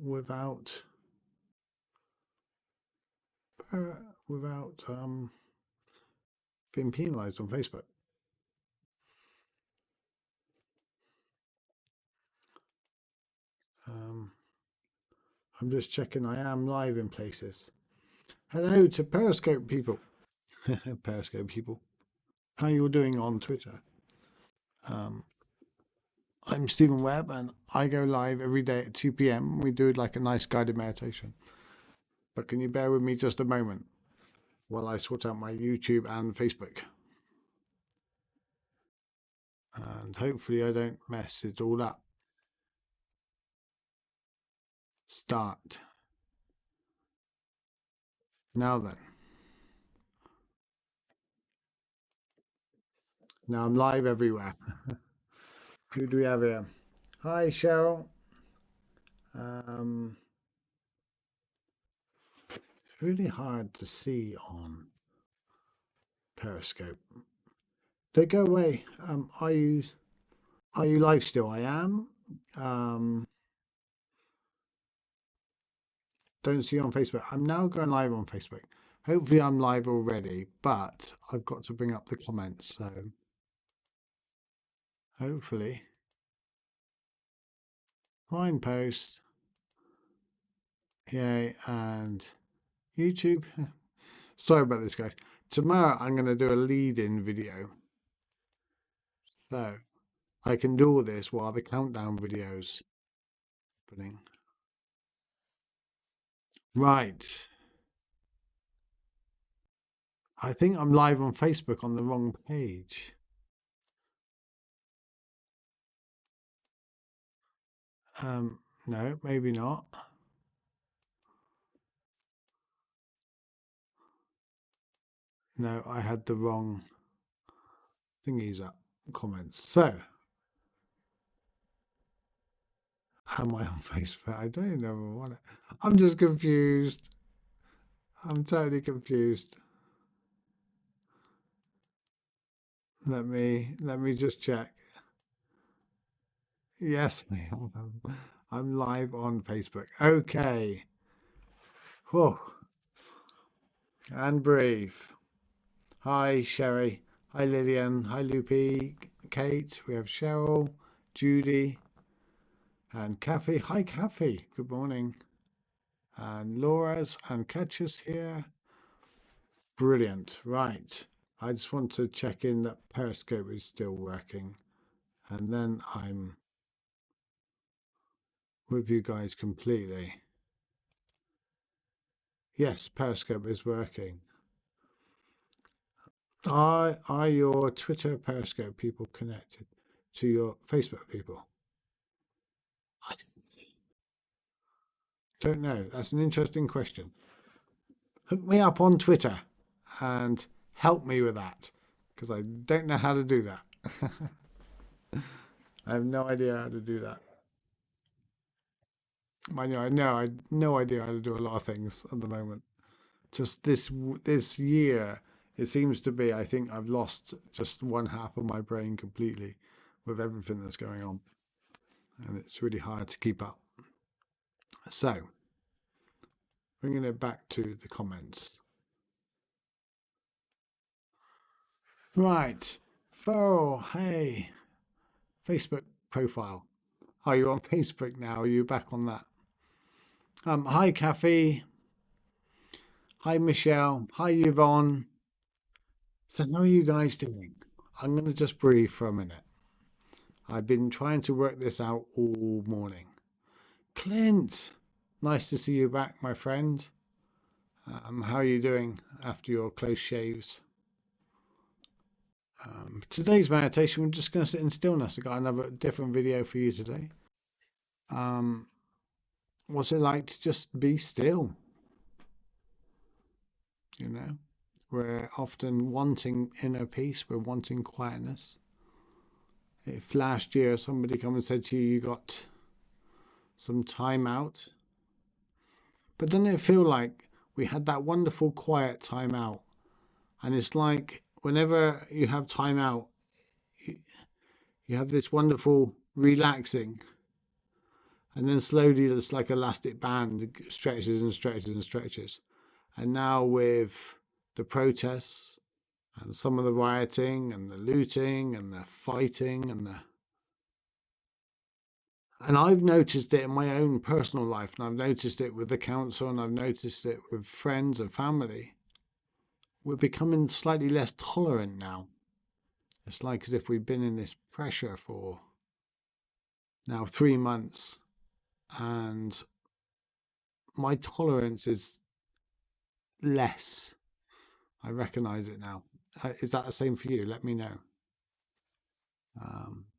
without being penalized on Facebook. I'm just checking I am live in places. Hello to Periscope people. Periscope people. How you all doing on Twitter? I'm Stephen Webb and I go live every day at 2 p.m. We do like a nice guided meditation. But can you bear with me just a moment while I sort out my YouTube and Facebook? And hopefully I don't mess it all up. Start. Now then. Now I'm live everywhere. Who do we have here? Hi, Cheryl. It's really hard to see on Periscope. They go away. Are you live still? I am. Don't see you on Facebook. I'm now going live on Facebook. Hopefully I'm live already, but I've got to bring up the comments. So hopefully, fine post. Yay, and YouTube. Sorry about this, guys. Tomorrow I'm going to do a lead-in video. So I can do all this while the countdown video's happening. Right. I think I'm live on Facebook on the wrong page. No, maybe not. No, I had the wrong thingies up, comments. So, am I on Facebook? I don't even know if I want it. I'm just confused. I'm totally confused. Let me just check. Yes, I'm live on Facebook. Okay. Whoa. And breathe. Hi, Sherry. Hi, Lillian. Hi, Loopy. Kate. We have Cheryl, Judy, and Kathy. Hi, Kathy. Good morning. And Laura's and Katja's here. Brilliant. Right. I just want to check in that Periscope is still working. And then I'm with you guys completely. Yes, Periscope is working. Are your Twitter Periscope people connected to your Facebook people? I don't know. That's an interesting question. Hook me up on Twitter and help me with that, because I don't know how to do that. I have no idea how to do that. I have no idea how to do a lot of things at the moment. Just this year, it seems to be, I think I've lost just one half of my brain completely with everything that's going on. And it's really hard to keep up. So, bringing it back to the comments. Right. Farrell, hey. Facebook profile. Are you on Facebook now? Are you back on that? Hi, Kathy. Hi, Michelle. Hi, Yvonne. So how are you guys doing? I'm going to just breathe for a minute. I've been trying to work this out all morning. Clint, nice to see you back, my friend. How are you doing after your close shaves? Today's meditation, we're just going to sit in stillness. I got another different video for you today. What's it like to just be still? You know, we're often wanting inner peace. We're wanting quietness. If last year somebody come and said to you, you got some time out, but doesn't it feel like we had that wonderful quiet time out? And it's like whenever you have time out, you have this wonderful relaxing. And then slowly it's like elastic band, it stretches and stretches and stretches. And now with the protests and some of the rioting and the looting and the fighting and I've noticed it in my own personal life, and I've noticed it with the council, and I've noticed it with friends and family. We're becoming slightly less tolerant now. It's like as if we've been in this pressure for now 3 months, and my tolerance is less. I recognize it now. Is that the same for you? Let me know.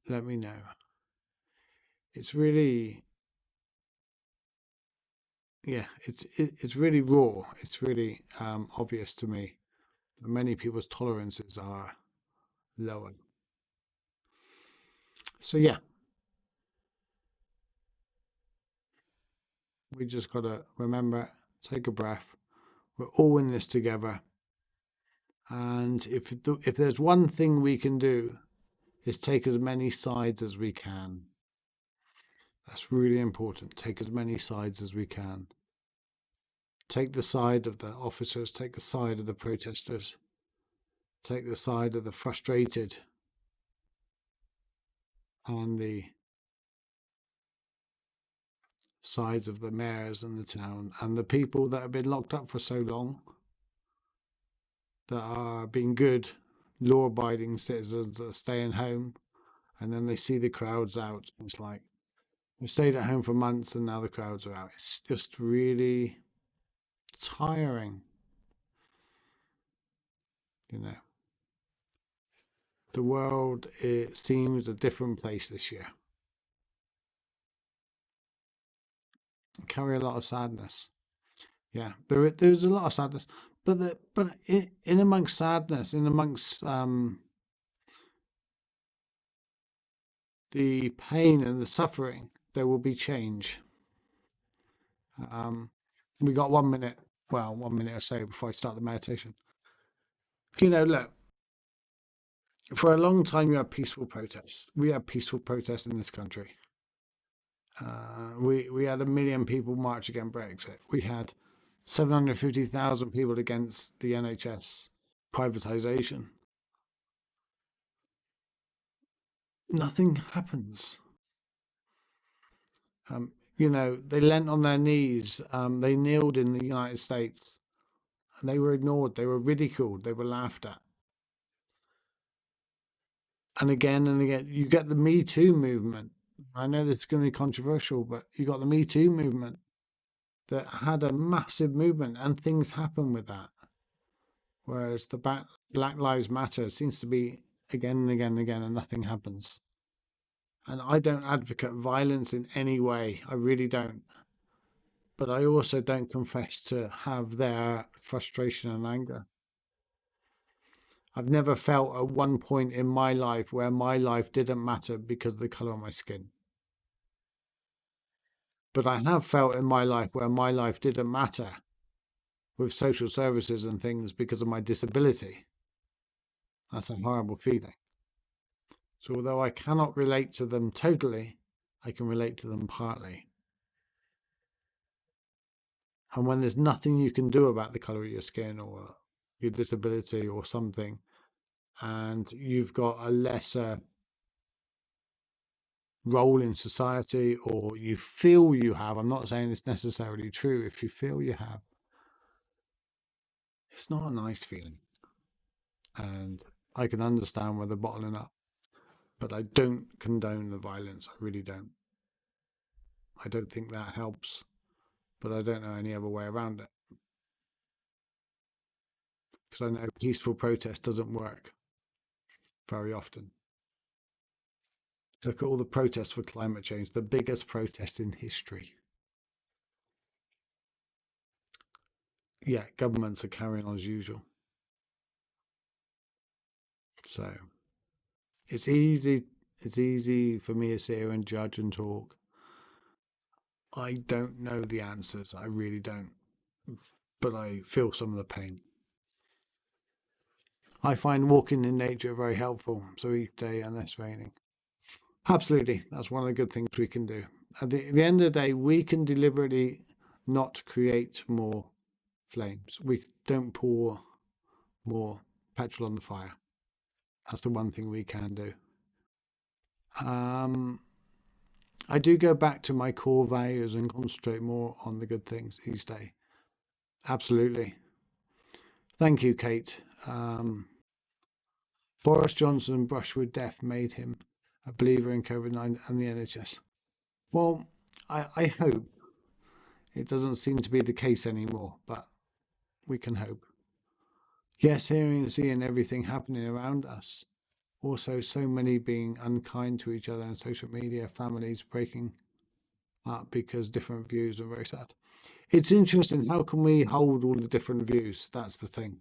Let me know. It's really, yeah, it's really raw. It's really obvious to me that many people's tolerances are lower. So yeah, we just gotta remember, take a breath. We're all in this together, and if there's one thing we can do, is take as many sides as we can. That's really important. Take as many sides as we can. Take the side of the officers, take the side of the protesters, take the side of the frustrated and the sides of the mayors and the town and the people that have been locked up for so long, that are being good, law abiding citizens that are staying home, and then they see the crowds out. It's like they've stayed at home for months and now the crowds are out. It's just really tiring, you know. The world, it seems a different place this year. I carry a lot of sadness. Yeah, there's a lot of sadness, but in amongst sadness, in amongst the pain and the suffering, there will be change. Um, we got 1 minute, well, 1 minute or so before I start the meditation. You know, look, for a long time you had peaceful protests. We had peaceful protests in this country. We had 1 million people march against Brexit. We had 750,000 people against the NHS privatization. Nothing happens. You know, they leant on their knees. They kneeled in the United States, and they were ignored. They were ridiculed. They were laughed at. And again, you get the Me Too movement. I know this is going to be controversial, but you got the Me Too movement that had a massive movement, and things happen with that. Whereas the Black Lives Matter seems to be again and again and again, and nothing happens. And I don't advocate violence in any way. I really don't. But I also don't confess to have their frustration and anger. I've never felt at one point in my life where my life didn't matter because of the color of my skin. But I have felt in my life where my life didn't matter with social services and things because of my disability. That's a horrible feeling. So although I cannot relate to them totally, I can relate to them partly. And when there's nothing you can do about the color of your skin or your disability or something, and you've got a lesser role in society, or you feel you have, I'm not saying it's necessarily true, if you feel you have, it's not a nice feeling. And I can understand where they're bottling up, but I don't condone the violence. I really don't. I don't think that helps, but I don't know any other way around it. Because I know peaceful protest doesn't work very often. Look at all the protests for climate change, the biggest protests in history. Yeah, governments are carrying on as usual. So it's easy for me to sit here and judge and talk. I don't know the answers. I really don't. But I feel some of the pain. I find walking in nature very helpful. So each day, and it's raining. Absolutely. That's one of the good things we can do. at the end of the day, we can deliberately not create more flames. We don't pour more petrol on the fire. That's the one thing we can do. I do go back to my core values and concentrate more on the good things each day. Absolutely. Thank you, Kate. Boris Johnson brushed with death made him a believer in COVID-19 and the NHS. Well, I hope it doesn't seem to be the case anymore, but we can hope. Yes, hearing and seeing everything happening around us. Also, so many being unkind to each other on social media, families breaking up because different views are very sad. It's interesting. How can we hold all the different views? That's the thing.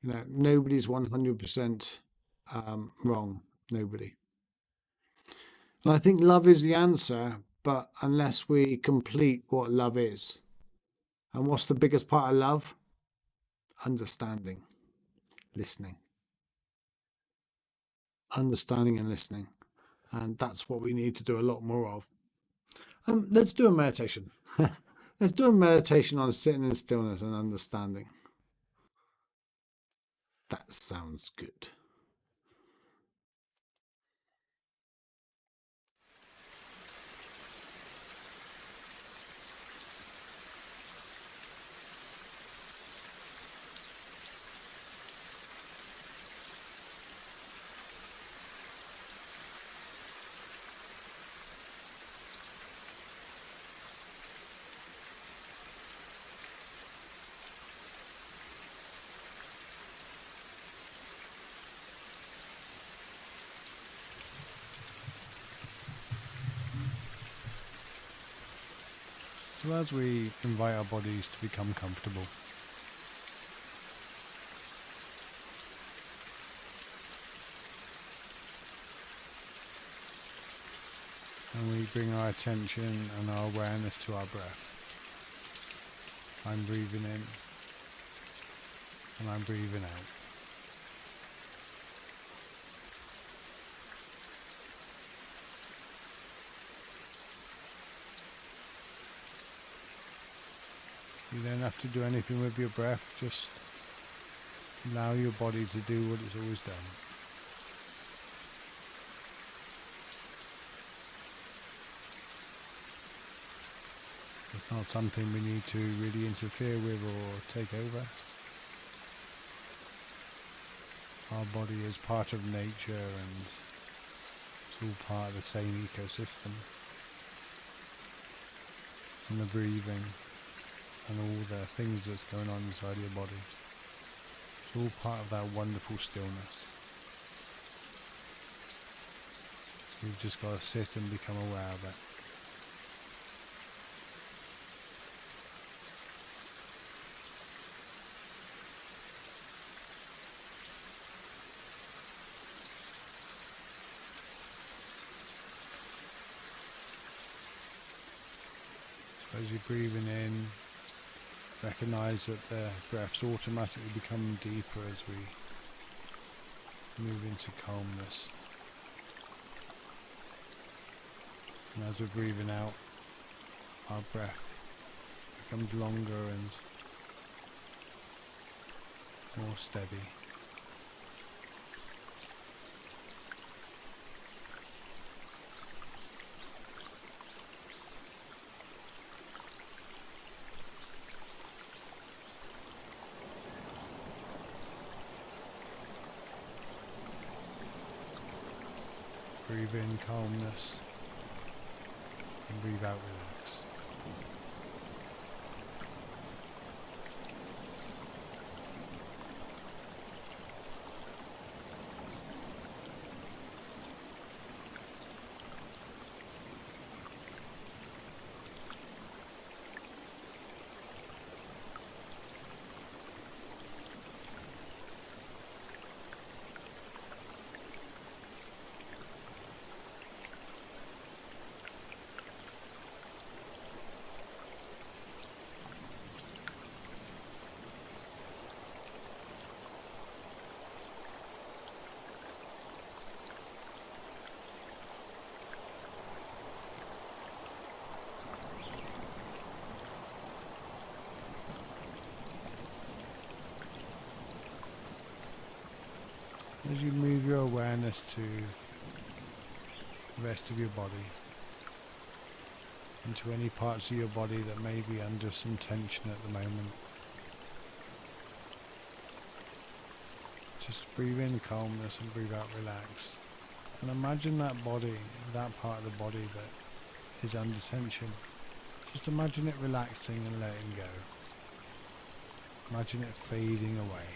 You know, nobody's 100% wrong. Nobody. And I think love is the answer, but unless we complete what love is. And what's the biggest part of love? Understanding, listening. Understanding and listening. And that's what we need to do a lot more of. Let's do a meditation. Let's do a meditation on sitting in stillness and understanding. That sounds good. So as we invite our bodies to become comfortable, and we bring our attention and our awareness to our breath. I'm breathing in and I'm breathing out. You don't have to do anything with your breath, just allow your body to do what it's always done. It's not something we need to really interfere with or take over. Our body is part of nature and it's all part of the same ecosystem. And the breathing and all the things that's going on inside your body. It's all part of that wonderful stillness. You've just got to sit and become aware of it. So as you're breathing in, recognize that the breaths automatically become deeper as we move into calmness. And as we're breathing out, our breath becomes longer and more steady. Breathe in calmness and breathe out relax. awareness to the rest of your body, into any parts of your body that may be under some tension at the moment. Just breathe in calmness and breathe out relax. And imagine that body, that part of the body that is under tension. Just imagine it relaxing and letting go. Imagine it fading away.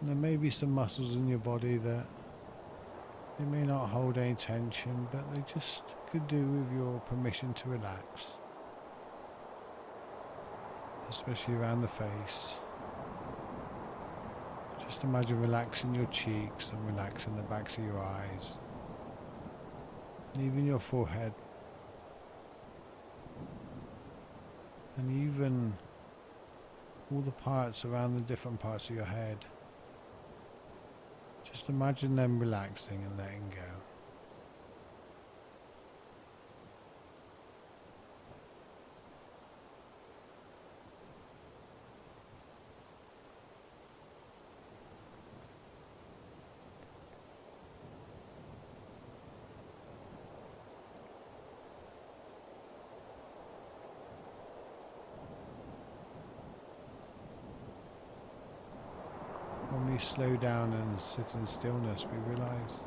There may be some muscles in your body that they may not hold any tension, but they just could do with your permission to relax. Especially around the face. Just imagine relaxing your cheeks and relaxing the backs of your eyes. And even your forehead. And even all the parts around the different parts of your head. Just imagine them relaxing and letting go. When we slow down and sit in stillness, we realize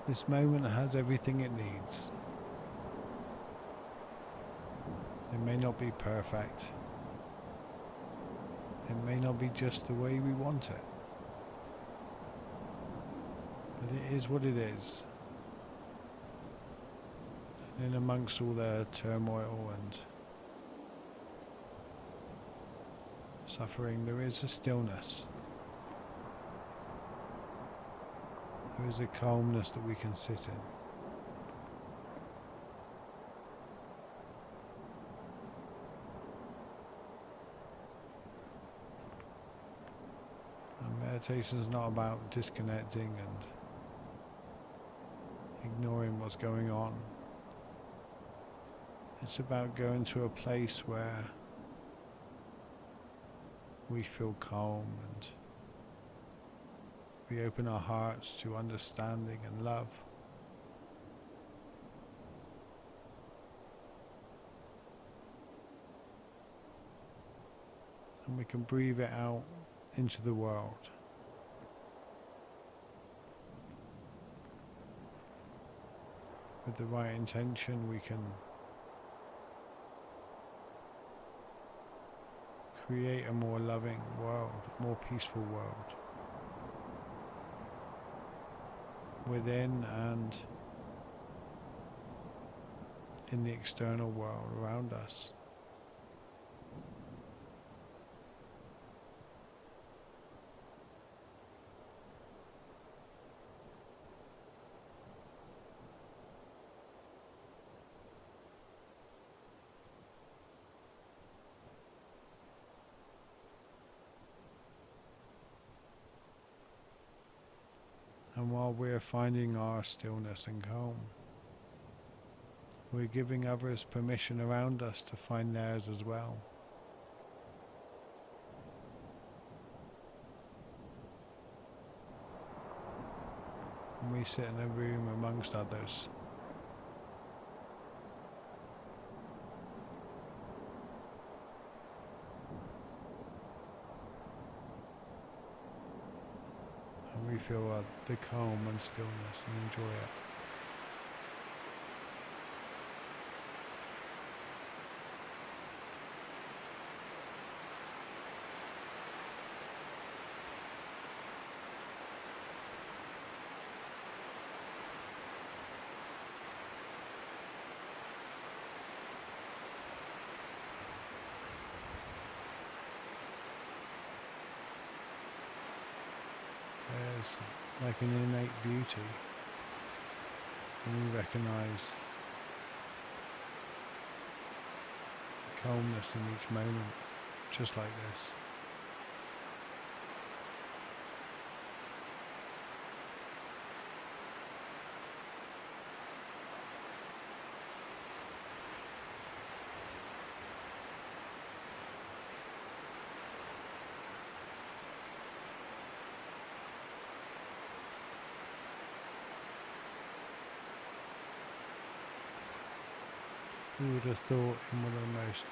this moment has everything it needs. It may not be perfect. It may not be just the way we want it. But it is what it is. And in amongst all the turmoil and suffering, there is a stillness. There is a calmness that we can sit in. And meditation is not about disconnecting and ignoring what's going on. It's about going to a place where we feel calm and we open our hearts to understanding and love. And we can breathe it out into the world. With the right intention, we can create a more loving world, a more peaceful world. Within and in the external world around us. And while we're finding our stillness and calm, we're giving others permission around us to find theirs as well. And we sit in a room amongst others. And we feel the calm and stillness and enjoy it. It's like an innate beauty, and we recognise the calmness in each moment, just like this. Who would have thought in one of the most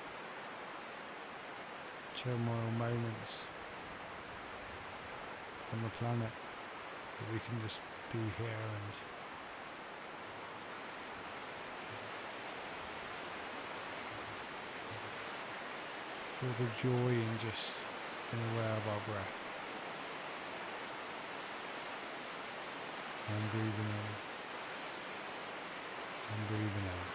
turmoil moments on the planet that we can just be here and feel the joy in just being aware of our breath and breathing in and breathing out.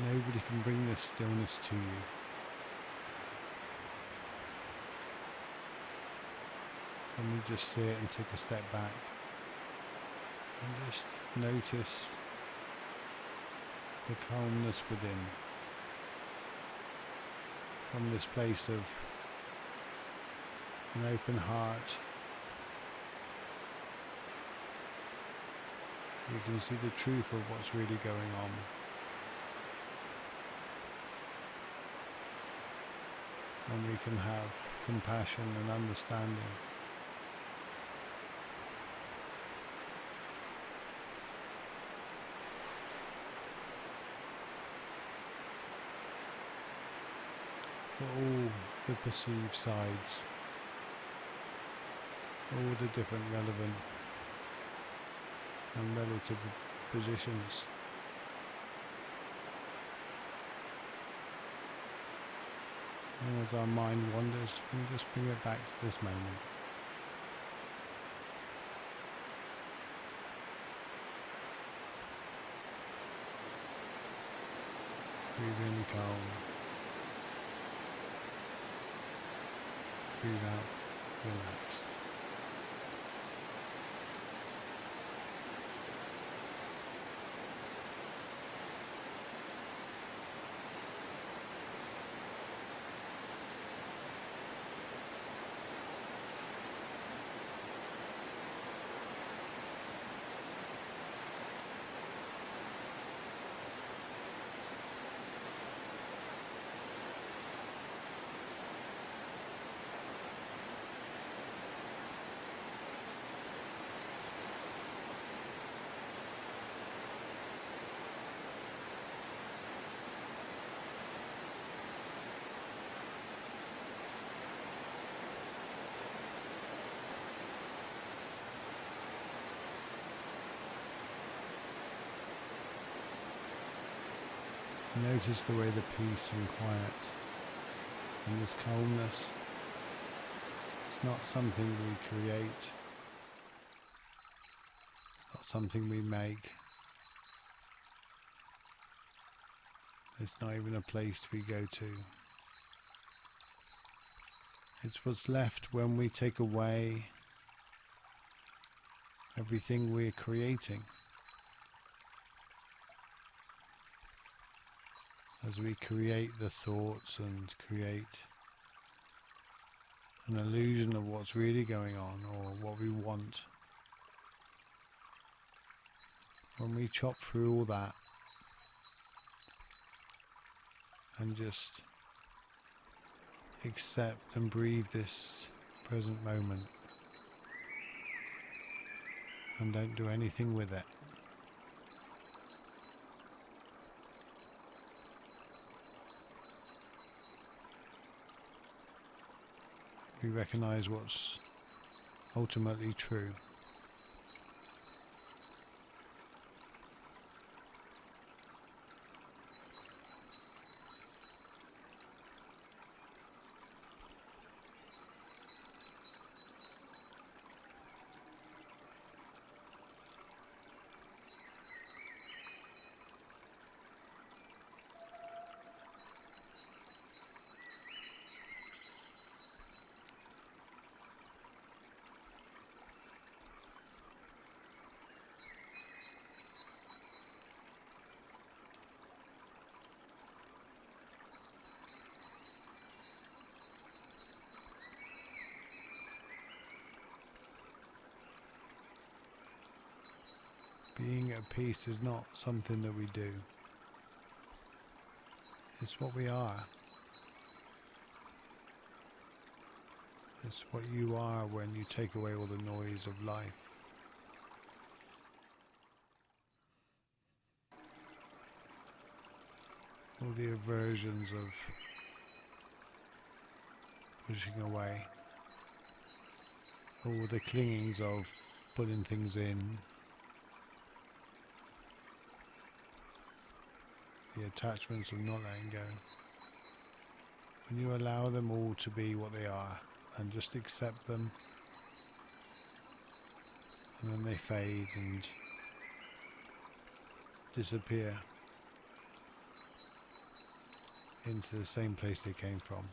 Nobody can bring this stillness to you. When we just sit and take a step back and just notice the calmness within, from this place of an open heart, you can see the truth of what's really going on. And we can have compassion and understanding. For all the perceived sides, all the different relevant and relative positions. And as our mind wanders, we can just bring it back to this moment. Breathe in calm. Breathe out, relax. Notice the way the peace and quiet and this calmness, it's not something we create, not something we make, it's not even a place we go to. It's what's left when we take away everything we're creating. As we create the thoughts and create an illusion of what's really going on or what we want. When we chop through all that and just accept and breathe this present moment and don't do anything with it. We recognize what's ultimately true. Being at peace is not something that we do. It's what we are. It's what you are when you take away all the noise of life. All the aversions of pushing away. All the clingings of putting things in. The attachments of not letting go. When you allow them all to be what they are and just accept them, and then they fade and disappear into the same place they came from.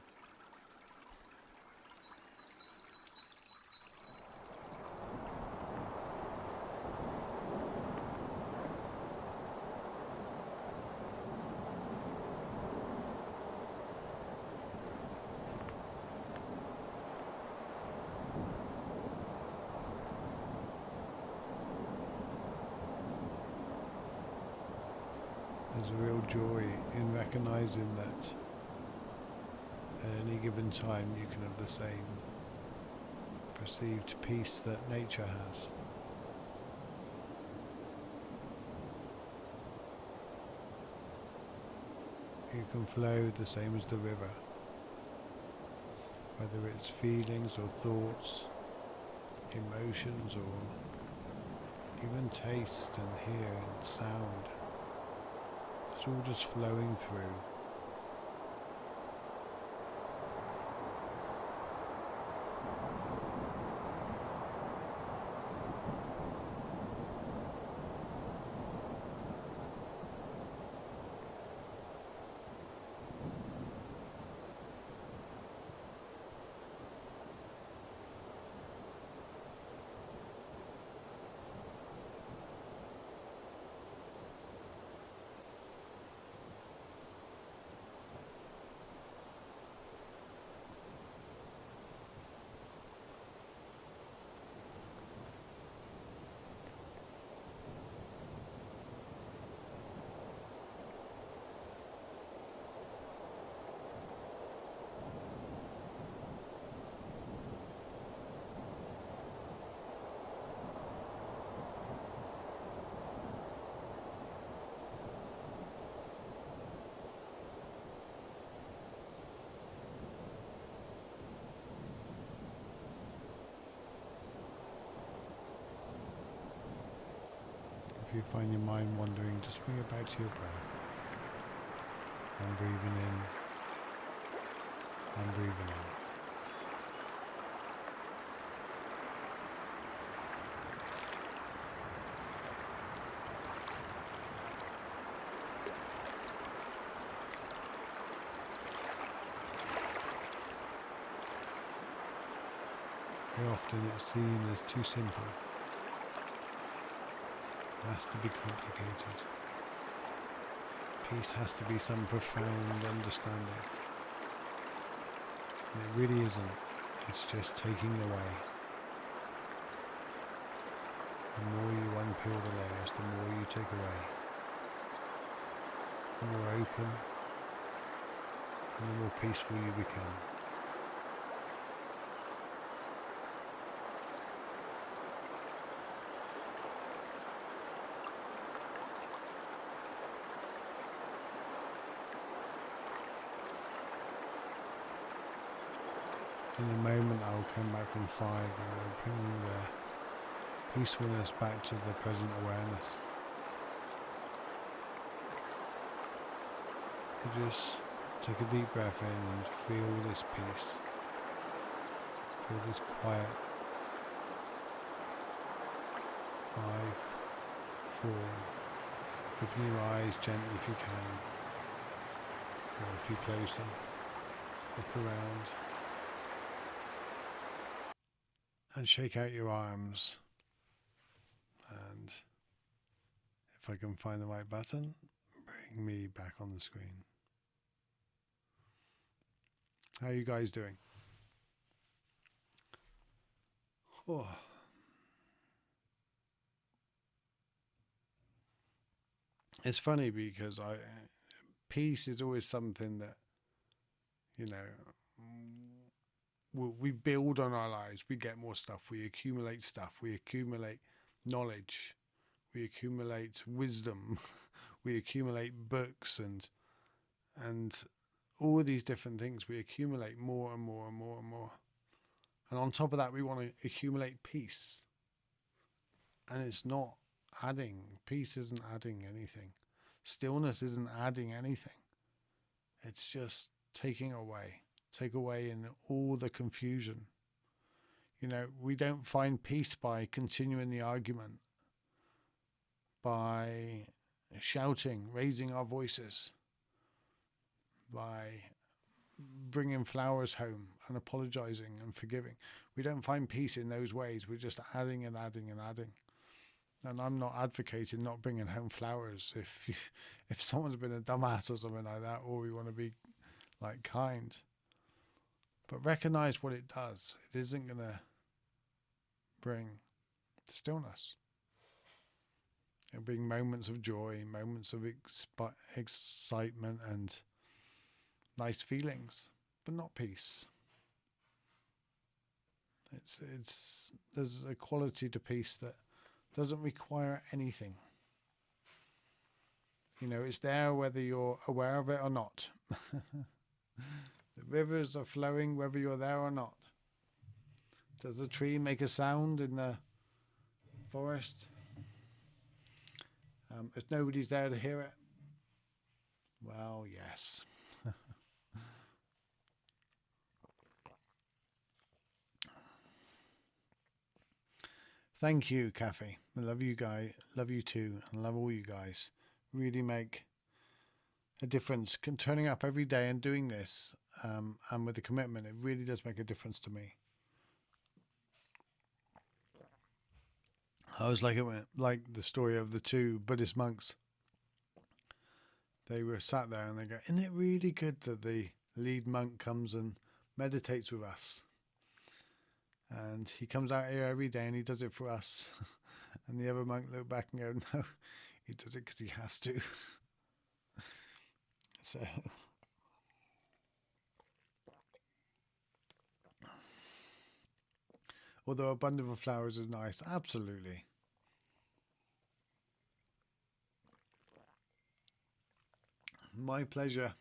There's a real joy in recognizing that at any given time you can have the same perceived peace that nature has. You can flow the same as the river, whether it's feelings or thoughts, emotions or even taste and hear and sound. It's all just flowing through. If you find your mind wandering, just bring it back to your breath. And breathing in and breathing out. Very often it's seen as too simple. It has to be complicated. Peace has to be some profound understanding. And it really isn't. It's just taking away. The more you unpeel the layers, the more you take away. The more open and the more peaceful you become. In a moment I'll come back from 5 and we'll bring the peacefulness back to the present awareness. You just take a deep breath in and feel this peace. Feel this quiet. 5, 4. Open your eyes gently if you can. Or if you close them, look around. And shake out your arms. And if I can find the right button, bring me back on the screen. How are you guys doing? Oh. It's funny because peace is always something that, you know, we build on our lives. We get more stuff. We accumulate stuff. We accumulate knowledge. We accumulate wisdom. We accumulate books and all these different things. We accumulate more and more and more and more. And on top of that, we want to accumulate peace. And it's not adding. Peace isn't adding anything. Stillness isn't adding anything. It's just taking away. Take away in all the confusion. You know, we don't find peace by continuing the argument, by shouting, raising our voices, by bringing flowers home and apologizing and forgiving. We don't find peace in those ways. We're just adding and adding and adding. And I'm not advocating not bringing home flowers if someone's been a dumbass or something like that, or we want to be like kind. But recognize what it does. It isn't going to bring stillness. It'll bring moments of joy, moments of excitement and nice feelings, but not peace. There's a quality to peace that doesn't require anything. You know, it's there whether you're aware of it or not. The rivers are flowing whether you're there or not. Does a tree make a sound in the forest? If nobody's there to hear it? Well, yes. Thank you, Kathy. I love you guys. Love you too. And love all you guys. Really make a difference. Turning up every day and doing this, and with the commitment, it really does make a difference to me. I was like the story of the 2 Buddhist monks. They were sat there and they go, isn't it really good that the lead monk comes and meditates with us? And he comes out here every day and he does it for us. And the other monk looked back and go, no, he does it because he has to. So, although a bundle of flowers is nice, absolutely. My pleasure.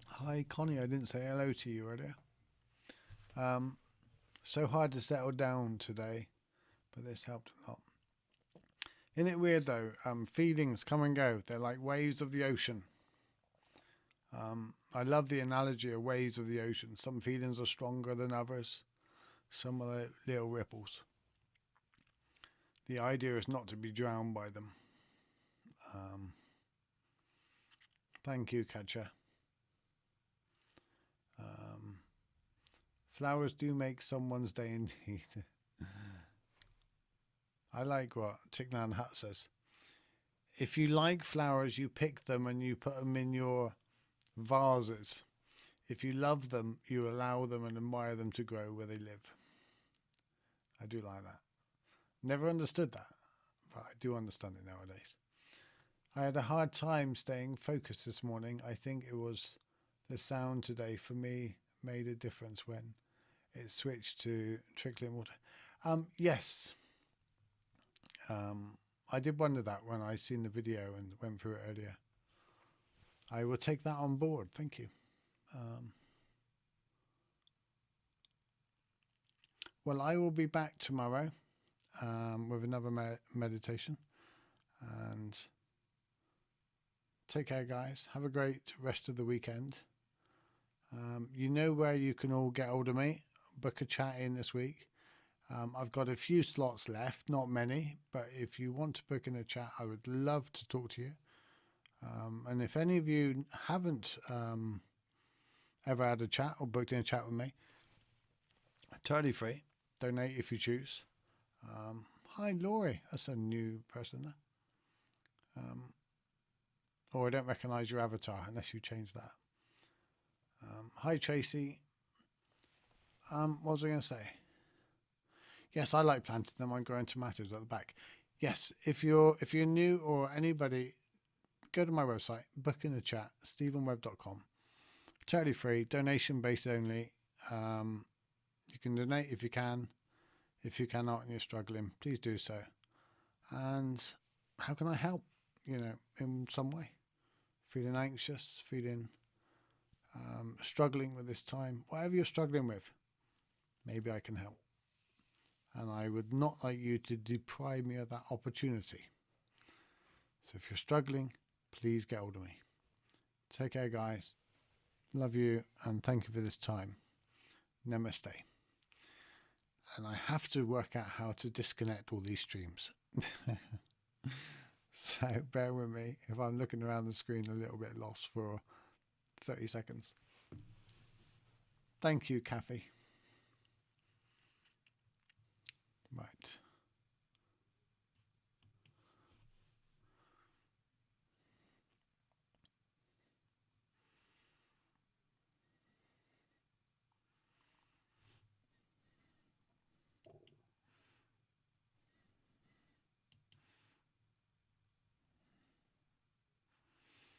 Hi, Connie. I didn't say hello to you earlier. So hard to settle down today, but this helped a lot. Isn't it weird though? Feelings come and go. They're like waves of the ocean. I love the analogy of waves of the ocean. Some feelings are stronger than others. Some are little ripples. The idea is not to be drowned by them. Thank you, Katja. Flowers do make someone's day indeed. I like what Thich Nhat Hanh says. If you like flowers, you pick them and you put them in your vases. If you love them, you allow them and admire them to grow where they live. I do like that. Never understood that, but I do understand it nowadays. I had a hard time staying focused this morning. I think it was the sound today for me made a difference when it switched to trickling water. Yes. I did wonder that when I seen the video and went through it earlier. I will take that on board. Thank you. Well, I will be back tomorrow with another meditation. And take care, guys. Have a great rest of the weekend. You know where you can all get hold of me. Book a chat in this week. I've got a few slots left, not many, but if you want to book in a chat, I would love to talk to you. And if any of you haven't ever had a chat or booked in a chat with me, totally free. Donate if you choose. Hi, Laurie. That's a new person there. Or I don't recognize your avatar unless you change that. Hi, Tracy. What was I going to say? Yes, I like planting them. I'm growing tomatoes at the back. Yes, if you're new or anybody, go to my website, book in the chat, stephenwebb.com. Totally free, donation based only. You can donate if you can. If you cannot and you're struggling, please do so. And how can I help? In some way. Feeling anxious, feeling struggling with this time, whatever you're struggling with, maybe I can help. And I would not like you to deprive me of that opportunity. So if you're struggling, please get hold of me. Take care, guys. Love you and thank you for this time. Namaste. And I have to work out how to disconnect all these streams. So bear with me if I'm looking around the screen a little bit lost for 30 seconds. Thank you, Kathy. Right.